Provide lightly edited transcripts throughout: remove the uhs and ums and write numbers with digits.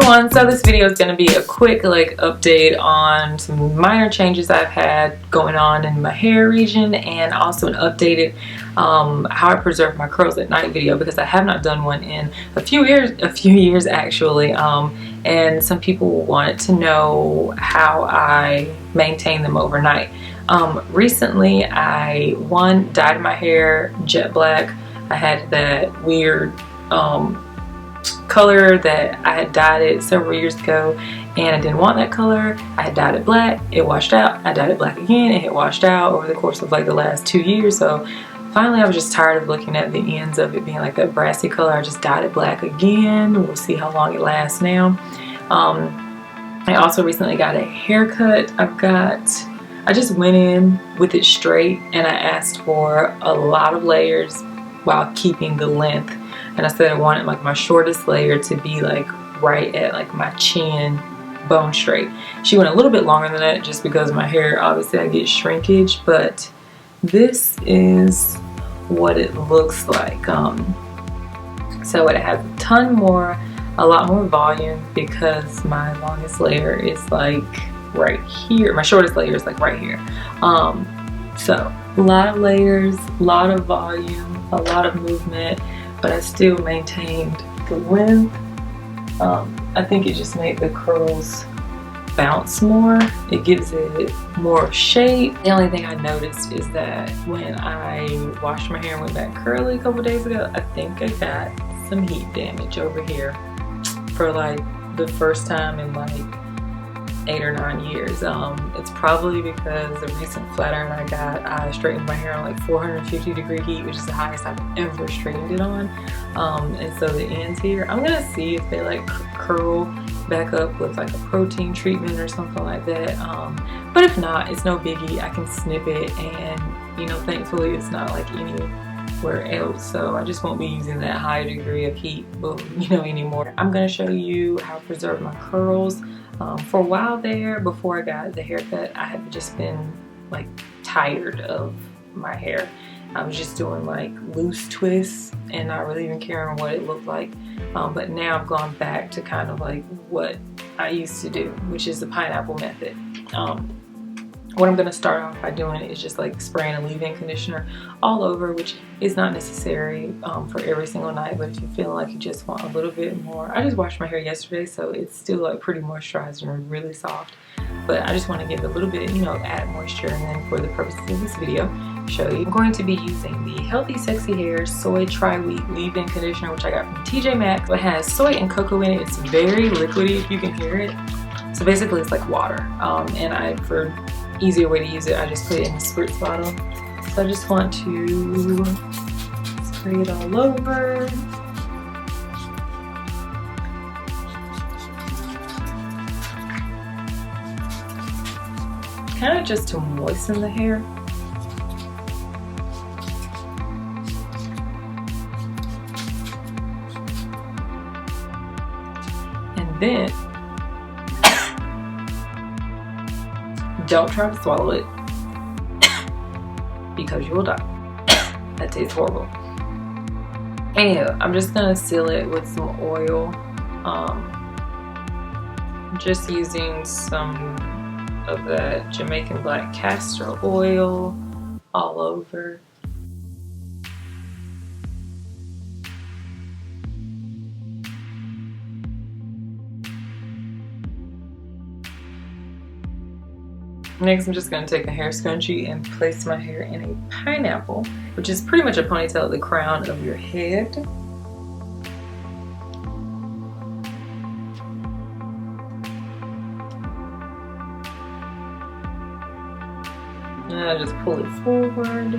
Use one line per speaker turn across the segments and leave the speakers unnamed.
everyone, so this video is going to be a quick update on some minor changes I've had going on in my hair region, and also an updated how I preserve my curls at night video, because I have not done one in a few years actually, and some people wanted to know how I maintain them overnight. Recently I dyed my hair jet black. I had that weird color that I had dyed it several years ago, and I didn't want that color. I had dyed it black, it washed out. I dyed it black again, and it washed out over the course of the last 2 years. So finally I was just tired of looking at the ends of it being like that brassy color. I just dyed it black again. We'll see how long it lasts now. I also recently got a haircut. I just went in with it straight, and I asked for a lot of layers while keeping the length. And I said I wanted my shortest layer to be right at my chin, bone straight. She went a little bit longer than that just because my hair, obviously I get shrinkage, but this is what it looks like. So it has a lot more volume, because my longest layer is right here. My shortest layer is right here. So a lot of layers, a lot of volume, a lot of movement, but I still maintained the length. I think it just made the curls bounce more. It gives it more shape. The only thing I noticed is that when I washed my hair and went back curly a couple days ago, I think I got some heat damage over here for the first time in 8 or 9 years. It's probably because the recent flat iron I got, I straightened my hair on 450 degree heat, which is the highest I've ever straightened it on. And so the ends here, I'm gonna see if they curl back up with a protein treatment or something like that. But if not, it's no biggie. I can snip it, and thankfully it's not anywhere else, so I just won't be using that high degree of heat anymore. I'm gonna show you how to preserve my curls. For a while there, before I got the haircut, I had just been tired of my hair. I was just doing loose twists and not really even caring what it looked like. But now I've gone back to kind of what I used to do, which is the pineapple method. What I'm going to start off by doing is just spraying a leave-in conditioner all over, which is not necessary for every single night, but if you feel like you just want a little bit more. I just washed my hair yesterday, so it's still pretty moisturized and really soft, but I just want to give it a little bit, add moisture. And then for the purposes of this video, show you, I'm going to be using the Healthy Sexy Hair Soy Tri-Week Leave-In Conditioner, which I got from TJ Maxx. It has soy and cocoa in it. It's very liquidy, if you can hear it. So basically it's like water, and for easier way to use it, I just put it in a spritz bottle. So I just want to spray it all over. Kind of just to moisten the hair. And then don't try to swallow it because you will die. That tastes horrible. Anywho, I'm just gonna seal it with some oil. Just using some of that Jamaican black castor oil all over. Next, I'm just going to take a hair scrunchie and place my hair in a pineapple, which is pretty much a ponytail at the crown of your head. And I just pull it forward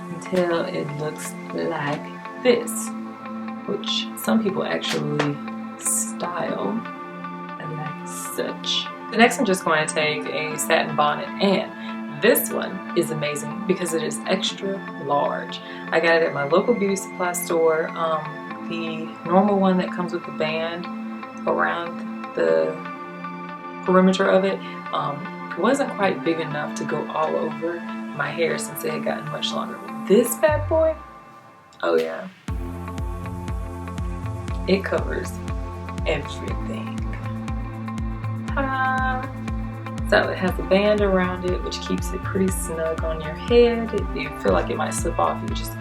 until it looks like this, which some people actually style like such. The next, I'm just going to take a satin bonnet, and this one is amazing because it is extra large. I got it at my local beauty supply store. The normal one that comes with the band around the perimeter of it wasn't quite big enough to go all over my hair since it had gotten much longer. This bad boy, oh yeah, it covers everything. Ta-da! So it has a band around it, which keeps it pretty snug on your head. If you feel like it might slip off, you can just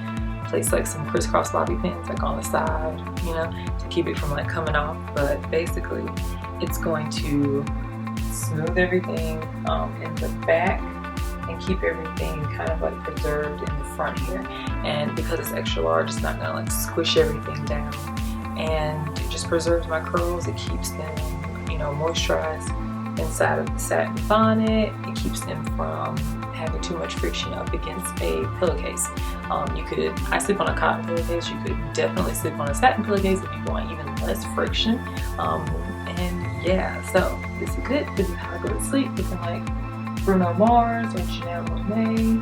place like some crisscross bobby pins like on the side, you know, to keep it from like coming off. But basically, it's going to smooth everything in the back and keep everything kind of like preserved in the front here. And because it's extra large, it's not gonna like squish everything down. And it just preserves my curls. It keeps them, you know, moisturized inside of the satin bonnet. It keeps them from having too much friction up against a pillowcase. I sleep on a cotton pillowcase. You could definitely sleep on a satin pillowcase if you want even less friction. And yeah, so this is good. This is how I go to sleep, looking like Bruno Mars or Janelle Monáe.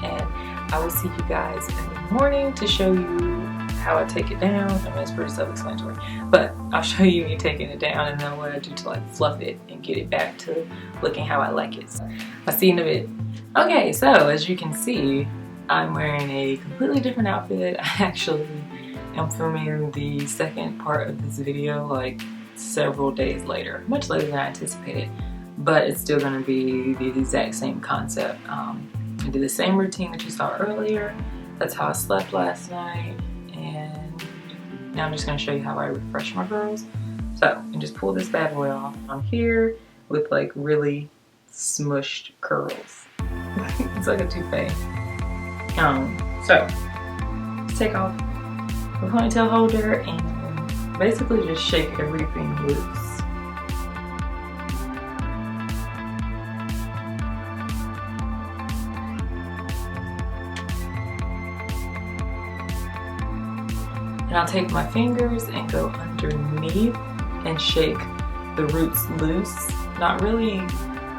And I will see you guys in the morning to show you how I take it down. I mean, it's pretty self-explanatory, but I'll show you me taking it down and then what I do to like fluff it and get it back to looking how I like it. So I'll see you in a bit. Okay, so as you can see, I'm wearing a completely different outfit. I actually am filming the second part of this video like several days later, much later than I anticipated, but it's still going to be the exact same concept. I did the same routine that you saw earlier. That's how I slept last night. And now I'm just going to show you how I refresh my curls. So, and just pull this bad boy off. I'm here with like really smushed curls. It's like a toupee. So, take off the ponytail holder and basically just shake everything loose. And I'll take my fingers and go underneath and shake the roots loose. Not really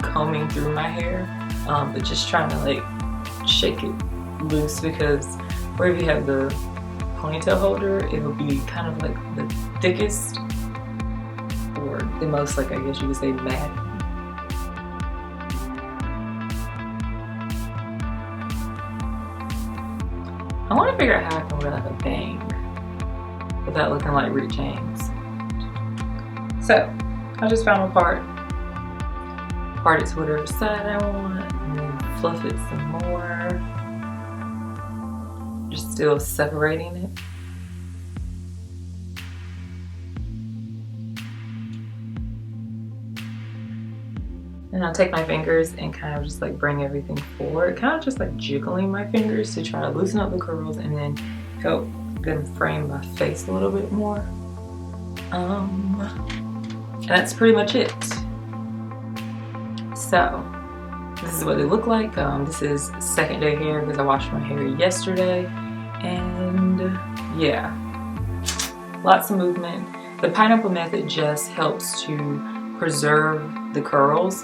combing through my hair, but just trying to like shake it loose, because wherever you have the ponytail holder, it'll be kind of like the thickest or the most, like, I guess you would say, matte. I want to figure out how I can wear like a bang without looking like Rick James. So I just found my part it to whatever side I want, and then fluff it some more. Just still separating it. And I'll take my fingers and kind of just like bring everything forward, kind of just like jiggling my fingers to try to loosen up the curls and then help them frame my face a little bit more. And that's pretty much it. So this is what they look like. This is second day hair because I washed my hair yesterday, and yeah, lots of movement. The pineapple method just helps to preserve the curls.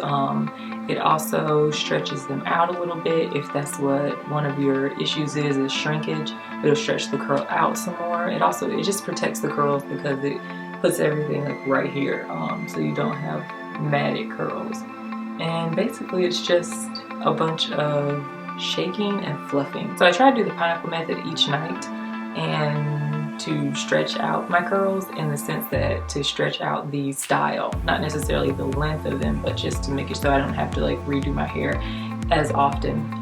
It also stretches them out a little bit. If that's what one of your issues is shrinkage, it'll stretch the curl out some more. It just protects the curls because it puts everything like right here, so you don't have matted curls. And basically it's just a bunch of shaking and fluffing. So I try to do the pineapple method each night and to stretch out my curls, in the sense that to stretch out the style, not necessarily the length of them, but just to make it so I don't have to like redo my hair as often.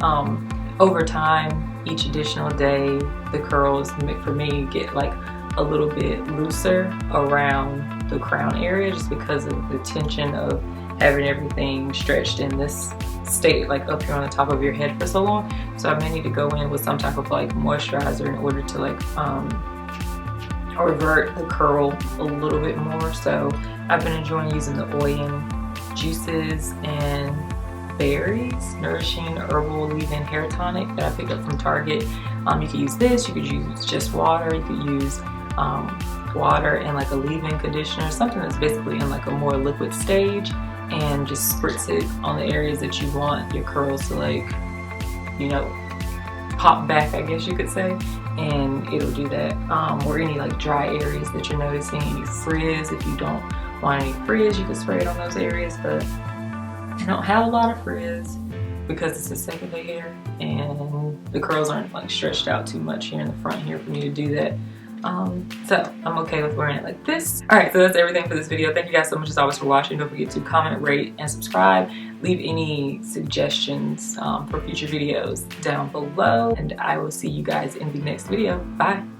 Over time, each additional day, the curls for me get like a little bit looser around the crown area, just because of the tension of having everything stretched in this state, like up here on the top of your head for so long. So I may need to go in with some type of like moisturizer in order to like revert the curl a little bit more. So I've been enjoying using the Oyen juices and berries, nourishing herbal leave-in hair tonic that I picked up from Target. You could use this, you could use just water, you could use water and like a leave-in conditioner, something that's basically in like a more liquid stage, and just spritz it on the areas that you want your curls to like, you know, pop back, I guess you could say, and it'll do that. Or any like dry areas that you're noticing, any frizz. If you don't want any frizz, you can spray it on those areas, but I don't have a lot of frizz because it's a second day hair and the curls aren't like stretched out too much here in the front here for me to do that. So I'm okay with wearing it like this. Alright, so that's everything for this video. Thank you guys so much as always for watching. Don't forget to comment, rate, and subscribe. Leave any suggestions for future videos down below, and I will see you guys in the next video. Bye!